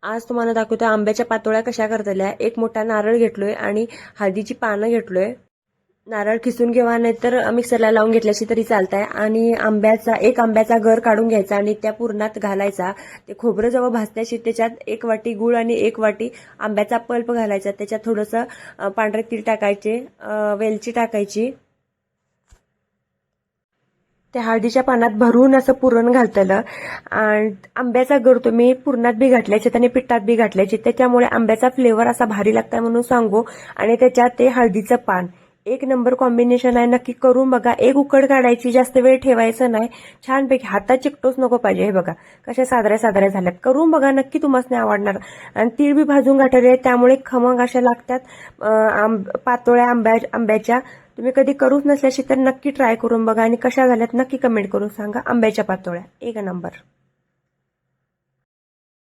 आज तुम्हाला दाखवते आंब्याच्या पातोळ्या कशा करतल्या. एक मोठा नारळ घेतलोय आणि हळदीची पानं घेतलोय. नारळ खिसून घेवा नाहीतर मिक्सरला लावून घेतल्याशी तरी चालतंय. आणि एक आंब्याचा गर काढून घ्यायचा आणि त्या पुरणात घालायचा. ते खोबरं जेव्हा भाजल्याशी त्याच्यात 1 वाटी गूळ आणि 1 वाटी आंब्याचा पल्प घालायचा. त्याच्यात थोडंसं पांढरे तीळ टाकायचे, वेलची टाकायची. त्या हळदीच्या पानात भरून असं पुरण घालतलं. आणि आंब्याचा गर तुम्ही पुरणात बी घातल्याचे आणि पिठात बी घातल्याचे, त्याच्यामुळे आंब्याचा फ्लेवर असा भारी लागतंय म्हणून सांगू. आणि त्याच्यात ते हळदीचं पान, एक नंबर कॉम्बिनेशन आहे. नक्की करून बघा. एक उकड काढायची, जास्त वेळ ठेवायचं नाही. छानपैकी हातात चिकटोच नको पाहिजे. हे बघा कशा सादऱ्या सादऱ्या झाल्यात. करून बघा, नक्की तुम्हाला नाही आवडणार. आणि तीळ बी भाजून घातलेले त्यामुळे खमंग अशा लागतात पातोळ्या आंब्याच्या. तुम्ही कधी करूच नसल्याशी तर नक्की ट्राय करून बघा आणि कशा झाल्यात नक्की कमेंट करून सांगा. आंब्याच्या पातोळ्या एक नंबर.